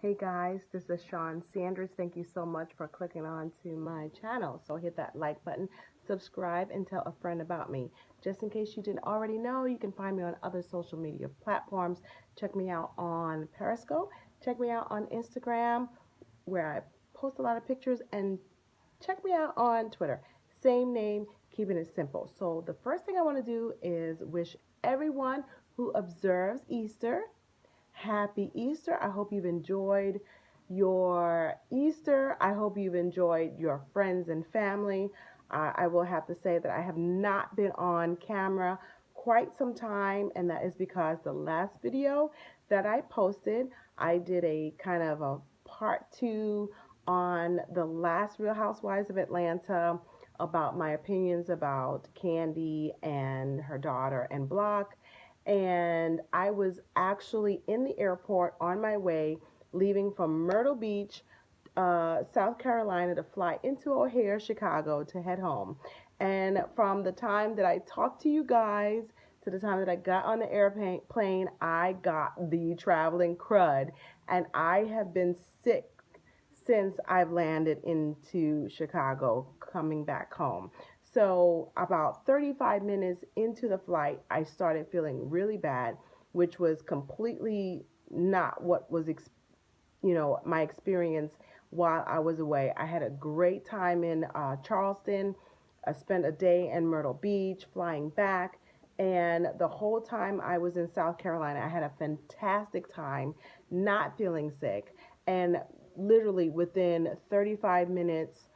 Hey guys, this is Sean Sanders. Thank you so much for clicking on to my channel. So hit that like button, subscribe, and tell a friend about me. Just in case you didn't already know, you can find me on other social media platforms. Check me out on Periscope. Check me out on Instagram, where I post a lot of pictures, and check me out on Twitter. Same name, keeping it simple. So the first thing I want to do is wish everyone who observes Easter Happy Easter. I hope you've enjoyed your Easter. I hope you've enjoyed your friends and family. I will have to say that I have not been on camera quite some time, and that is because the last video that I posted, I did a kind of a part two on the last Real Housewives of Atlanta about my opinions about Candy and her daughter and Block, and I was actually in the airport on my way leaving from Myrtle Beach, South Carolina, to fly into O'Hare, Chicago to head home. And from the time that I talked to you guys to the time that I got on the airplane, I got the traveling crud, and I have been sick since I've landed into Chicago coming back home. So, about 35 minutes into the flight, I started feeling really bad, which was completely not what was, my experience while I was away. I had a great time in Charleston. I spent a day in Myrtle Beach, flying back. And the whole time I was in South Carolina, I had a fantastic time, not feeling sick. And literally within 35 minutes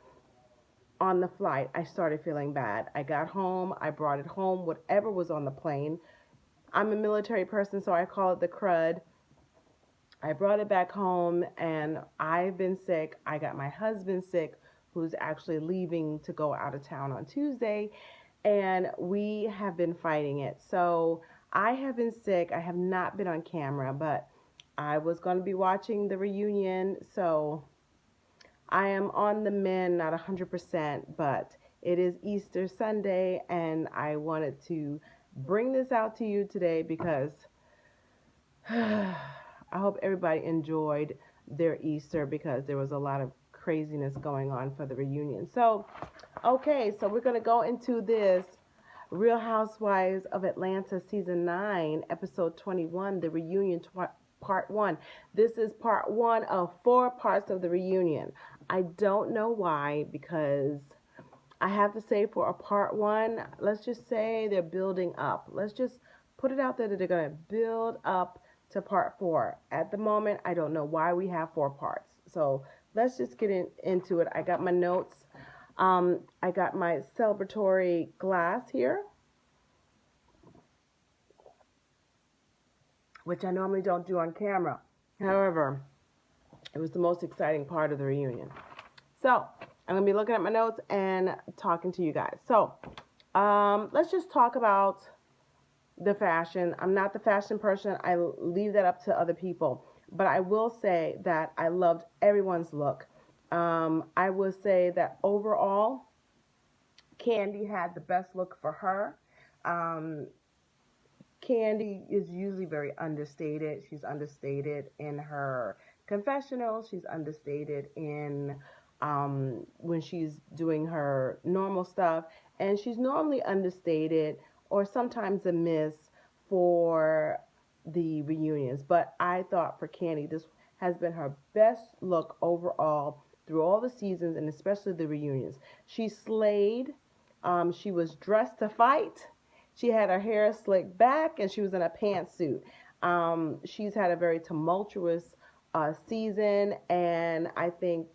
on the flight, I started feeling bad. I got home, I brought it home, whatever was on the plane. I'm a military person, so I call it the crud. I brought it back home, and I've been sick. I got my husband sick, who's actually leaving to go out of town on Tuesday, and we have been fighting it. So I have been sick. I have not been on camera, but I was going to be watching the reunion, so I am on the mend, not 100%, but it is Easter Sunday, and I wanted to bring this out to you today because I hope everybody enjoyed their Easter because there was a lot of craziness going on for the reunion. So, okay, so we're going to go into this Real Housewives of Atlanta season 9, episode 21, the reunion part 1. This is part 1 of 4 parts of the reunion. I don't know why, because I have to say for a part 1, let's just say they're building up. Let's just put it out there that they're going to build up to part 4. At the moment, I don't know why we have 4 parts. So let's just get into it. I got my notes. I got my celebratory glass here, which I normally don't do on camera. However, it was the most exciting part of the reunion. So I'm going to be looking at my notes and talking to you guys. So let's just talk about the fashion. I'm not the fashion person. I leave that up to other people. But I will say that I loved everyone's look. I will say that overall, Candy had the best look for her. Um, Candy is usually very understated. She's understated in her confessionals. She's understated in when she's doing her normal stuff. And she's normally understated or sometimes a miss for the reunions. But I thought for Candy, this has been her best look overall through all the seasons and especially the reunions. She slayed. She was dressed to fight. She had her hair slicked back and she was in a pantsuit. She's had a very tumultuous season, and I think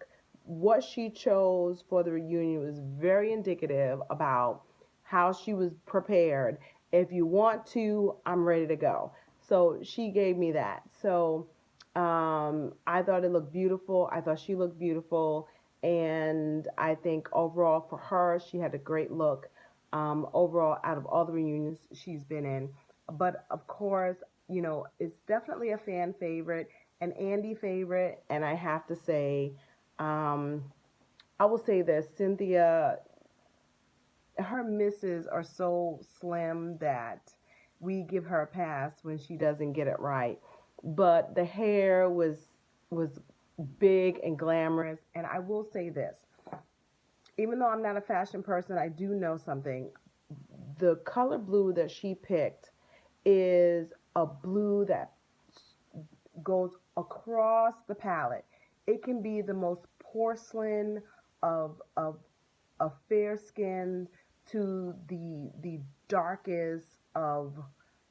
what she chose for the reunion was very indicative about how she was prepared. If you want to, I'm ready to go. So she gave me that. So I thought it looked beautiful. I thought she looked beautiful. And I think overall for her, she had a great look overall out of all the reunions she's been in. But of course, it's definitely a fan favorite, an Andy favorite. And I have to say, um, I will say this, Cynthia, her misses are so slim that we give her a pass when she doesn't get it right. But the hair was was big and glamorous. And I will say this, even though I'm not a fashion person, I do know something. The color blue that she picked is a blue that goes across the palette. It can be the most porcelain of fair skin to the darkest of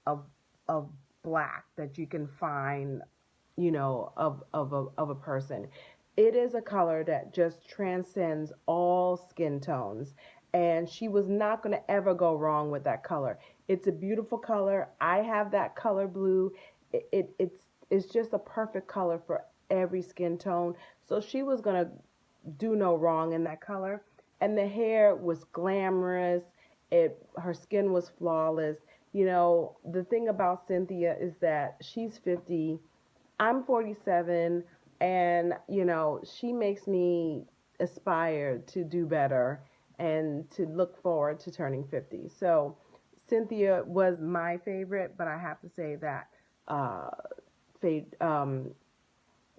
of black that you can find, of a person. It is a color that just transcends all skin tones. And she was not going to ever go wrong with that color. It's a beautiful color. I have that color blue. It's just a perfect color for every skin tone. So she was going to do no wrong in that color. And the hair was glamorous. Her skin was flawless. The thing about Cynthia is that she's 50, I'm 47, and she makes me aspire to do better and to look forward to turning 50. So Cynthia was my favorite, but I have to say that uh,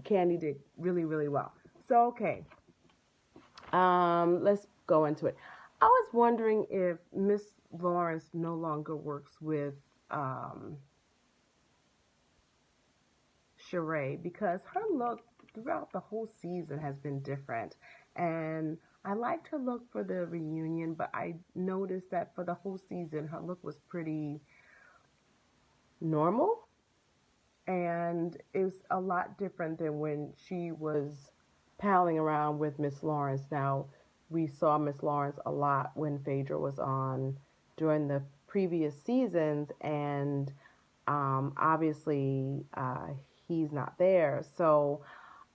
Candy did really, really well. So okay, let's go into it. I was wondering if Miss Lawrence no longer works with um, Sheree, because her look throughout the whole season has been different. And I liked her look for the reunion, but I noticed that for the whole season, her look was pretty normal. And it was a lot different than when she was palling around with Miss Lawrence. Now, we saw Miss Lawrence a lot when Phaedra was on during the previous seasons, and obviously he's not there. So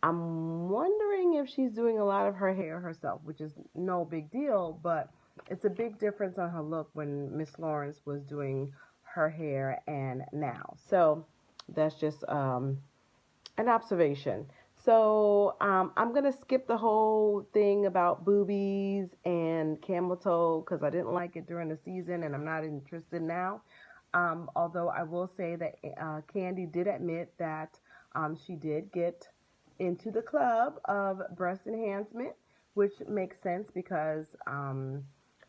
I'm wondering if she's doing a lot of her hair herself, which is no big deal, but it's a big difference on her look when Miss Lawrence was doing her hair and now. So that's just an observation. So I'm gonna skip the whole thing about boobies and camel toe because I didn't like it during the season and I'm not interested now. Although I will say that Candy did admit that she did get into the club of breast enhancement, which makes sense because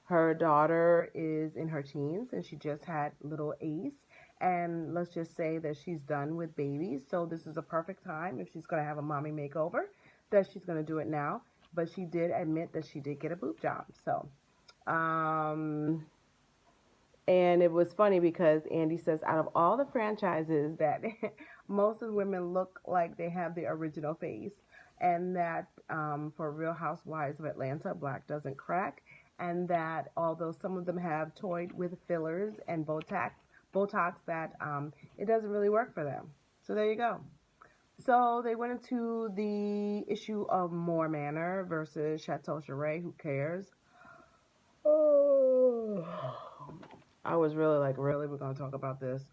her daughter is in her teens and she just had little Ace. And let's just say that she's done with babies. So this is a perfect time if she's going to have a mommy makeover that she's going to do it now. But she did admit that she did get a boob job. So, and it was funny because Andy says out of all the franchises that most of the women look like they have the original face, and that for Real Housewives of Atlanta, black doesn't crack, and that although some of them have toyed with fillers and Botox that it doesn't really work for them. So there you go. So they went into the issue of Moore Manor versus Chateau Charest. Who cares? Oh. I was really like, really? We're going to talk about this.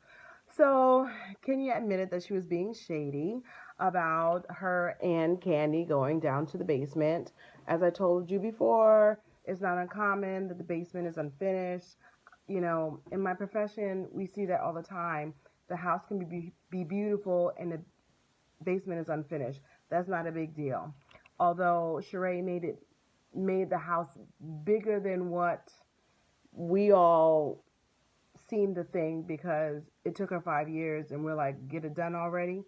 So Kenya admitted that she was being shady about her and Candy going down to the basement. As I told you before, it's not uncommon that the basement is unfinished. In my profession, we see that all the time. The house can be beautiful and the basement is unfinished. That's not a big deal. Although Sheree made the house bigger than what we all seem to think because it took her 5 years and we're like, get it done already.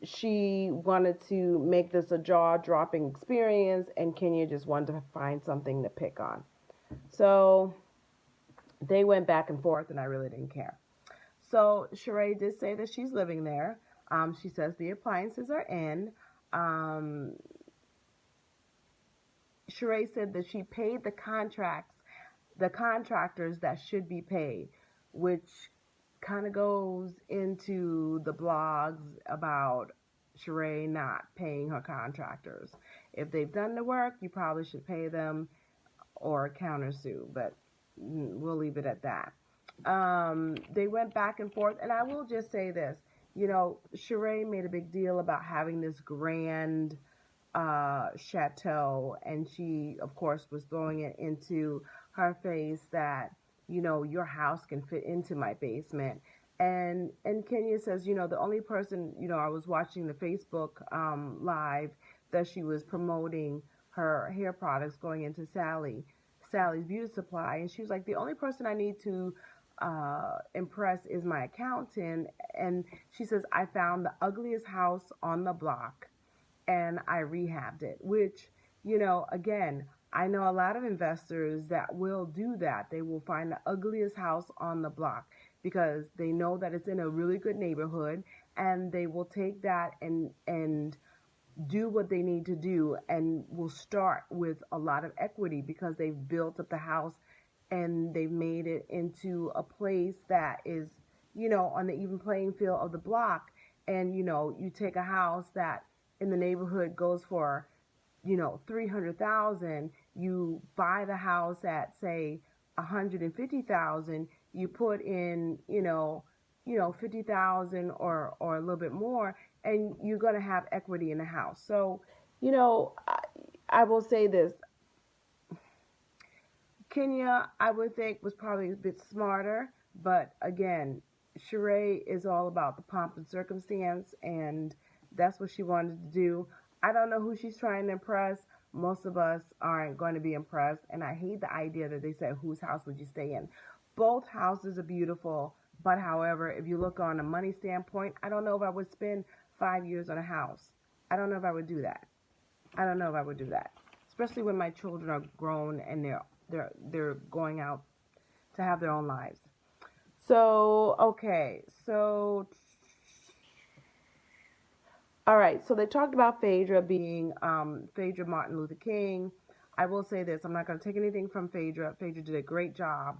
She wanted to make this a jaw-dropping experience, and Kenya just wanted to find something to pick on. So they went back and forth, and I really didn't care. So Sheree did say that she's living there. She says the appliances are in. Sheree said that she paid the contractors that should be paid, which kind of goes into the blogs about Sheree not paying her contractors. If they've done the work, you probably should pay them or countersue, but we'll leave it at that. They went back and forth, and I will just say this. Sheree made a big deal about having this grand chateau, and she, of course, was throwing it into her face that, your house can fit into my basement. And Kenya says, the only person, I was watching the Facebook live that she was promoting her hair products going into Sally's Beauty Supply, and she was like, the only person I need to impress is my accountant. And she says, I found the ugliest house on the block and I rehabbed it, which, again, I know a lot of investors that will do that. They will find the ugliest house on the block because they know that it's in a really good neighborhood, and they will take that and do what they need to do, and will start with a lot of equity because they've built up the house and they've made it into a place that is, on the even playing field of the block. And you take a house that in the neighborhood goes for 300,000, you buy the house at say 150,000, you put in 50,000 or a little bit more, and you're going to have equity in the house. So I will say this: Kenya, I would think, was probably a bit smarter, but again, Sheree is all about the pomp and circumstance, and that's what she wanted to do. I don't know who she's trying to impress. Most of us aren't going to be impressed, and I hate the idea that they said, whose house would you stay in? Both houses are beautiful, but however, if you look on a money standpoint, I don't know if I would spend 5 years on a house. I don't know if I would do that. I don't know if I would do that, especially when my children are grown and they're going out to have their own lives. So, okay. So, all right. So they talked about Phaedra being Phaedra Martin Luther King. I will say this: I'm not going to take anything from Phaedra. Phaedra did a great job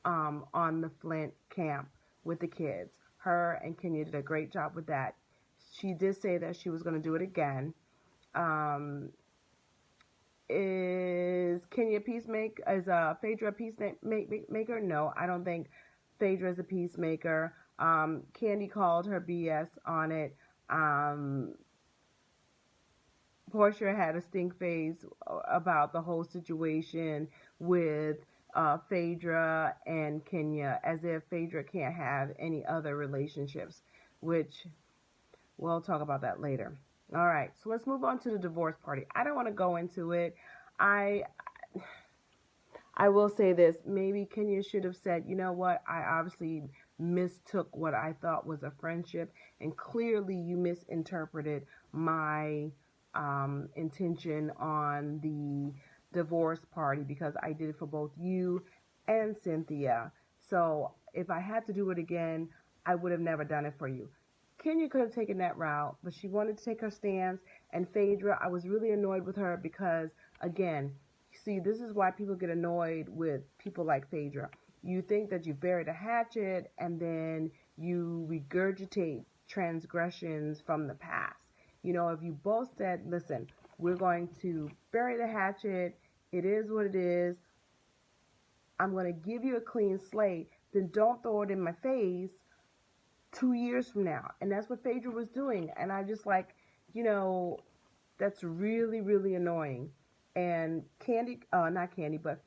on the Flint camp with the kids. Her and Kenya did a great job with that. She did say that she was going to do it again. Is Kenya peacemaker? Is Phaedra a peacemaker? No, I don't think Phaedra is a peacemaker. Candy called her BS on it. Portia had a stink face about the whole situation with Phaedra and Kenya, as if Phaedra can't have any other relationships, which we'll talk about that later. All right, so let's move on to the divorce party. I don't want to go into it. I will say this: maybe Kenya should have said, you know what, I obviously mistook what I thought was a friendship, and clearly you misinterpreted my intention on the divorce party, because I did it for both you and Cynthia. So if I had to do it again, I would have never done it for you. Kenya could have taken that route, but she wanted to take her stance. And Phaedra, I was really annoyed with her because, again, see, this is why people get annoyed with people like Phaedra. You think that you buried a hatchet, and then you regurgitate transgressions from the past. If you both said, listen, we're going to bury the hatchet, it is what it is, I'm going to give you a clean slate, then don't throw it in my face 2 years from now. And that's what Phaedra was doing. And I just like, that's really, really annoying. And Candy, not Candy, but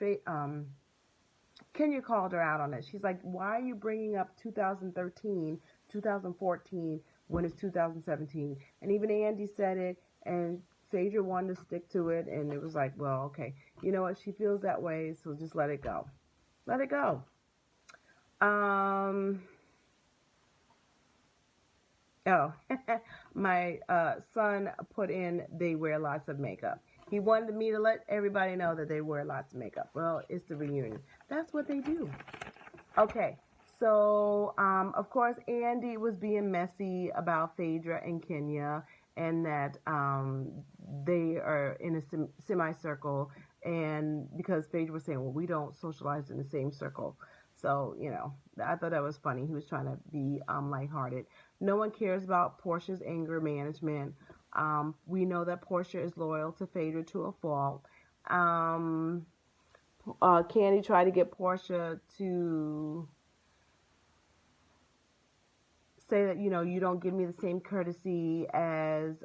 Kenya called her out on it. She's like, why are you bringing up 2013, 2014 when it's 2017? And even Andy said it, and Phaedra wanted to stick to it, and it was like, well, okay. You know what? She feels that way, so just let it go. Let it go. Oh, my son put in, they wear lots of makeup. He wanted me to let everybody know that they wear lots of makeup. Well, it's the reunion. That's what they do. Okay, so of course Andy was being messy about Phaedra and Kenya, and that they are in a semicircle, and because Phaedra was saying, well, we don't socialize in the same circle. So, I thought that was funny. He was trying to be lighthearted. No one cares about Portia's anger management. We know that Portia is loyal to Phaedra to a fault. Candy tried to get Portia to say that, you don't give me the same courtesy as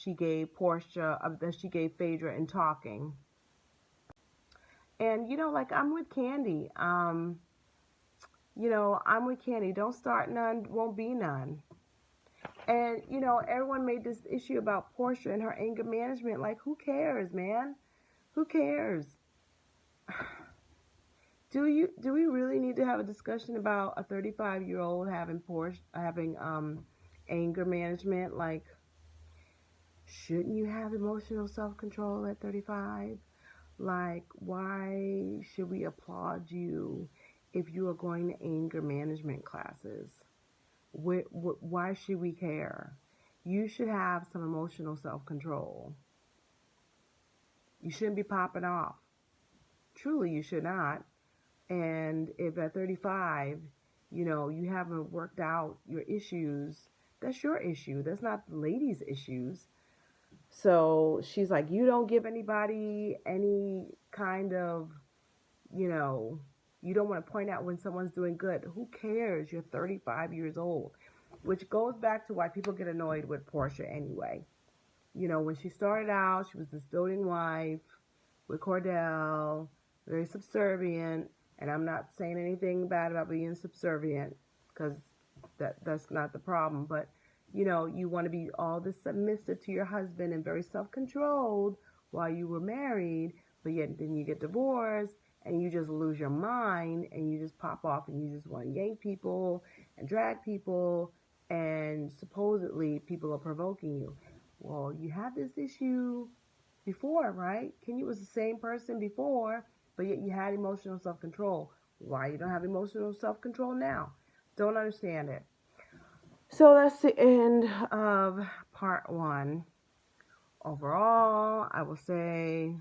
she gave Portia, that she gave Phaedra in talking. And, like, I'm with Candy. I'm with Candy. Don't start none, won't be none. And, everyone made this issue about Portia and her anger management. Like, who cares, man? Who cares? Do we really need to have a discussion about a 35-year-old having anger management? Like, shouldn't you have emotional self-control at 35? Like, why should we applaud you if you are going to anger management classes? Why should we care? You should have some emotional self-control. You shouldn't be popping off. Truly, you should not. And if at 35, you haven't worked out your issues, that's your issue. That's not the lady's issues. So she's like, you don't give anybody any kind of, you know, you don't want to point out when someoe's doing good. Who cares? You're 35 years old. Which goes back to why people get annoyed with Portia anyway. When she started out, she was this doting wife with Cordell, very subservient. And I'm not saying anything bad about being subservient, because that's not the problem. But you want to be all this submissive to your husband and very self-controlled while you were married, but yet then you get divorced and you just lose your mind and you just pop off and you just want to yank people and drag people, and supposedly people are provoking you. Well, you had this issue before, right? Kenny was the same person before, but yet you had emotional self-control. Why you don't have emotional self-control now? Don't understand it. So that's the end of part 1. Overall, I will say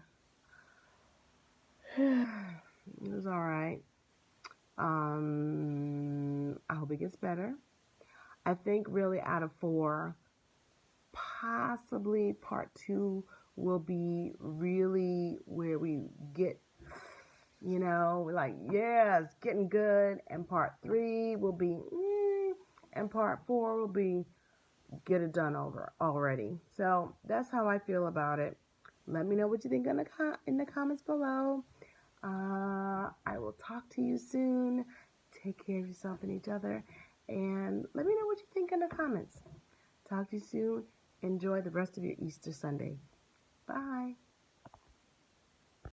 it was all right. I hope it gets better. I think really out of 4, possibly part 2 will be really where we get, like, yeah, it's getting good. And part 3 will be, and part 4 will be get it done over already. So that's how I feel about it. Let me know what you think in the comments below. I will talk to you soon. Take care of yourself and each other. And let me know what you think in the comments. Talk to you soon. Enjoy the rest of your Easter Sunday. Bye.